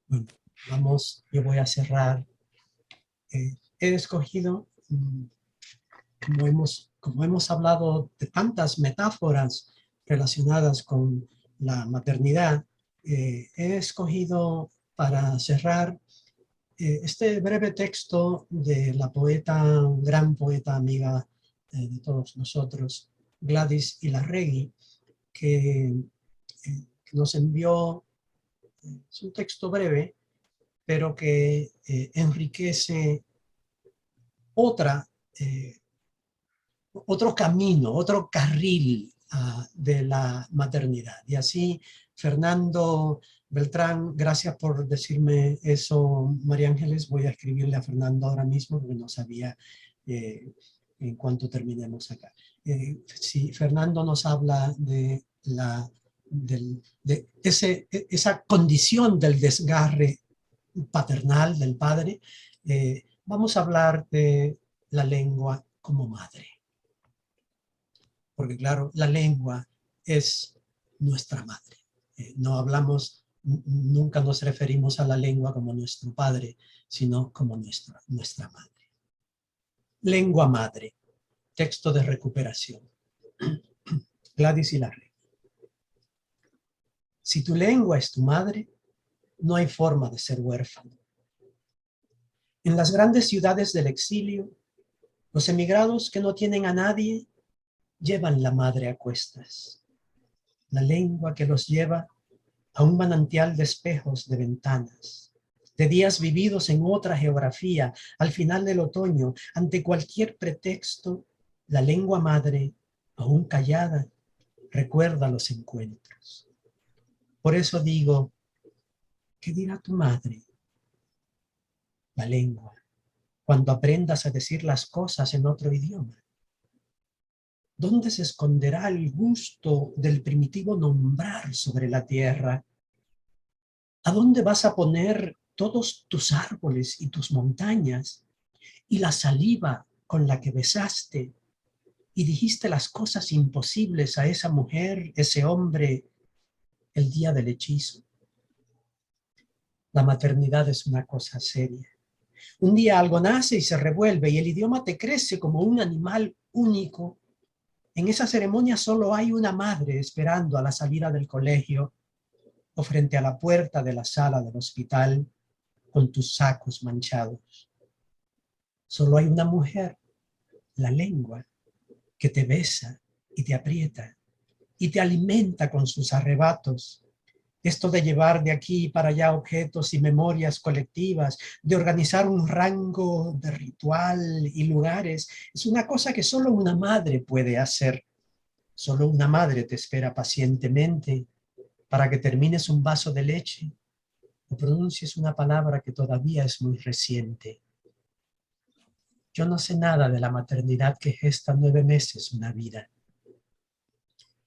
Bueno, vamos, yo voy a cerrar. He escogido, como hemos hablado de tantas metáforas relacionadas con la maternidad, he escogido para cerrar este breve texto de la poeta, gran poeta amiga de todos nosotros, Gladys Ilarregui, que nos envió, es un texto breve, pero que enriquece otro camino, otro carril de la maternidad. Y así, Fernando Beltrán, gracias por decirme eso, María Ángeles. Voy a escribirle a Fernando ahora mismo porque no sabía en cuanto terminemos acá. Si Fernando nos habla de esa condición del desgarre paternal del padre, vamos a hablar de la lengua como madre. Porque claro, la lengua es nuestra madre. No hablamos, nunca nos referimos a la lengua como nuestro padre, sino como nuestra madre. Lengua madre, texto de recuperación. Gladys Ilarregui. Si tu lengua es tu madre, no hay forma de ser huérfano. En las grandes ciudades del exilio, los emigrados que no tienen a nadie llevan la madre a cuestas. La lengua que los lleva a un manantial de espejos, de ventanas, de días vividos en otra geografía, al final del otoño, ante cualquier pretexto, la lengua madre, aún callada, recuerda los encuentros. Por eso digo, ¿qué dirá tu madre? La lengua, cuando aprendas a decir las cosas en otro idioma. ¿Dónde se esconderá el gusto del primitivo nombrar sobre la tierra? ¿A dónde vas a poner todos tus árboles y tus montañas y la saliva con la que besaste y dijiste las cosas imposibles a esa mujer, ese hombre, el día del hechizo? La maternidad es una cosa seria. Un día algo nace y se revuelve y el idioma te crece como un animal único. En esa ceremonia solo hay una madre esperando a la salida del colegio o frente a la puerta de la sala del hospital con tus sacos manchados. Solo hay una mujer, la lengua, que te besa y te aprieta y te alimenta con sus arrebatos. Esto de llevar de aquí para allá objetos y memorias colectivas, de organizar un rango de ritual y lugares, es una cosa que solo una madre puede hacer. Solo una madre te espera pacientemente para que termines un vaso de leche o pronuncies una palabra que todavía es muy reciente. Yo no sé nada de la maternidad que gesta 9 meses una vida.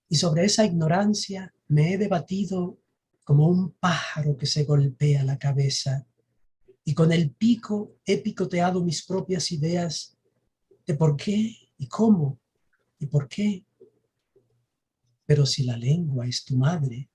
Y sobre esa ignorancia me he debatido como un pájaro que se golpea la cabeza, y con el pico he picoteado mis propias ideas de por qué y cómo y por qué. Pero si la lengua es tu madre,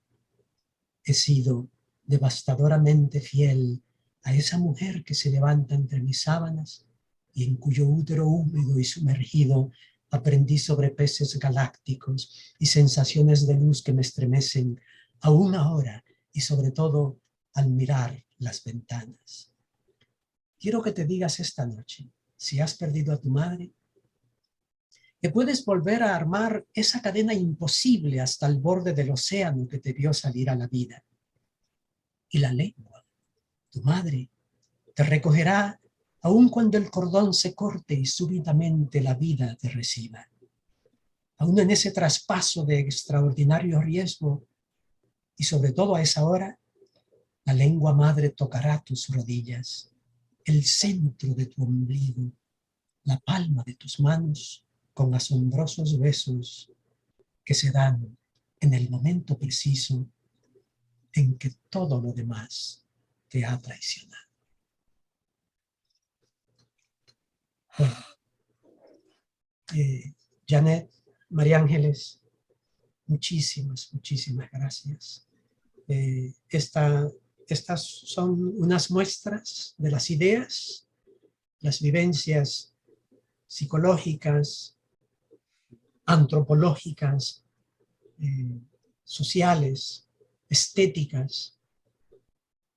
he sido devastadoramente fiel a esa mujer que se levanta entre mis sábanas y en cuyo útero húmedo y sumergido aprendí sobre peces galácticos y sensaciones de luz que me estremecen aún ahora y sobre todo al mirar las ventanas. Quiero que te digas esta noche, si has perdido a tu madre, que puedes volver a armar esa cadena imposible hasta el borde del océano que te vio salir a la vida. Y la lengua, tu madre, te recogerá aun cuando el cordón se corte y súbitamente la vida te reciba. Aún en ese traspaso de extraordinario riesgo, y sobre todo a esa hora, la lengua madre tocará tus rodillas, el centro de tu ombligo, la palma de tus manos, con asombrosos besos que se dan en el momento preciso en que todo lo demás te ha traicionado. Bueno, Janet, María Ángeles, muchísimas gracias. Estas son unas muestras de las ideas, las vivencias psicológicas, antropológicas, sociales, estéticas,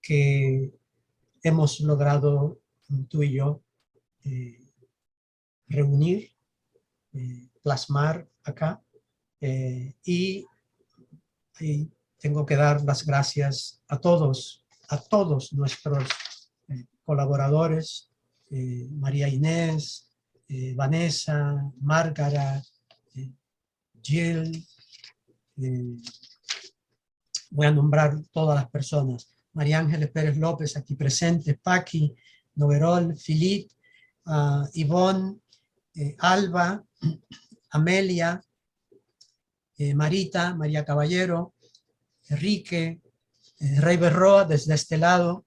que hemos logrado tú y yo reunir, plasmar acá, y tengo que dar las gracias a todos nuestros colaboradores, María Inés, Vanessa, Márgara, Jill, voy a nombrar todas las personas, María Ángeles Pérez López aquí presente, Paqui, Noverol, Filip, Ivonne, Alba, Amelia, Marita, María Caballero, Enrique, Rey Berroa desde este lado,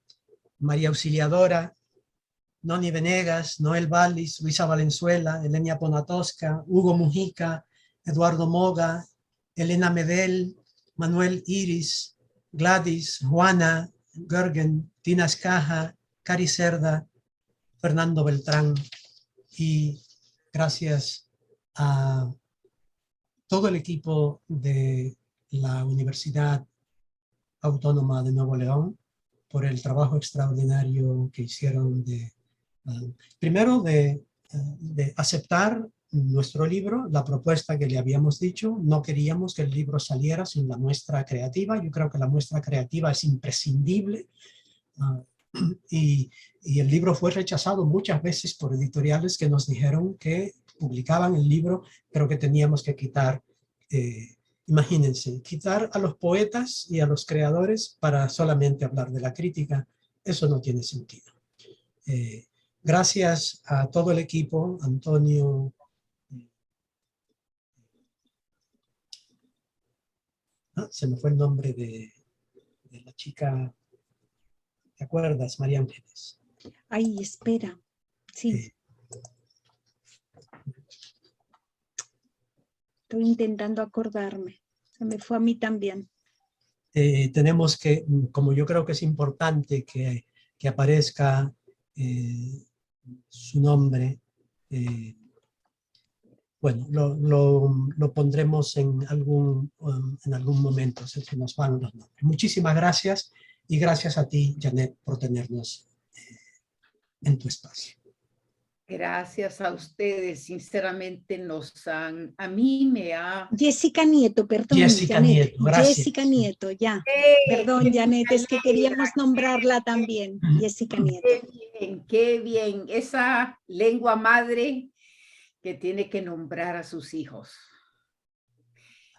María Auxiliadora, Noni Venegas, Noel Vallis, Luisa Valenzuela, Elenia Ponatosca, Hugo Mujica, Eduardo Moga, Elena Medel, Manuel Iris, Gladys, Juana, Gergen, Tina Escaja, Cari Cerda, Fernando Beltrán, y gracias a todo el equipo de la Universidad Autónoma de Nuevo León por el trabajo extraordinario que hicieron primero de aceptar nuestro libro, la propuesta que le habíamos dicho. No queríamos que el libro saliera sin la muestra creativa. Yo creo que la muestra creativa es imprescindible. Y el libro fue rechazado muchas veces por editoriales que nos dijeron que publicaban el libro, pero que teníamos que quitar, imagínense, quitar a los poetas y a los creadores para solamente hablar de la crítica. Eso no tiene sentido. Gracias a todo el equipo, Antonio, Se me fue el nombre de la chica, ¿te acuerdas? María Ángeles. Ay, espera. Sí, estoy intentando acordarme. Se me fue a mí también. Tenemos que, como yo creo que es importante que aparezca su nombre, bueno, lo pondremos en algún momento, se nos van los nombres. Muchísimas gracias y gracias a ti, Janet, por tenernos en tu espacio. Gracias a ustedes, sinceramente a mí me ha... Jessica Nieto, perdón, Jessica Janet. Nieto, gracias. Jessica Nieto, ya. Perdón, Janet, es que queríamos nombrarla también. Jessica Nieto. Qué bien. Esa lengua madre que tiene que nombrar a sus hijos.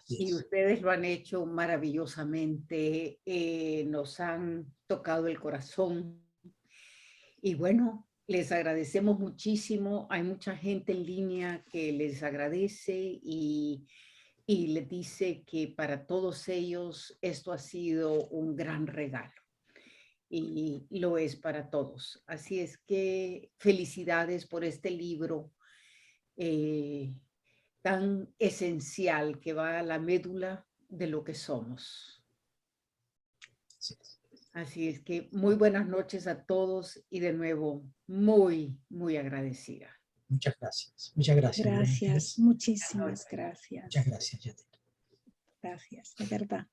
Y ustedes lo han hecho maravillosamente, nos han tocado el corazón. Y bueno, les agradecemos muchísimo. Hay mucha gente en línea que les agradece y les dice que para todos ellos esto ha sido un gran regalo. Y lo es para todos. Así es que felicidades por este libro tan esencial que va a la médula de lo que somos. Así es que muy buenas noches a todos y de nuevo muy, muy agradecida. Muchas gracias. Muchas gracias. Gracias, muchísimas gracias. Muchas gracias, Janet. Gracias, de verdad.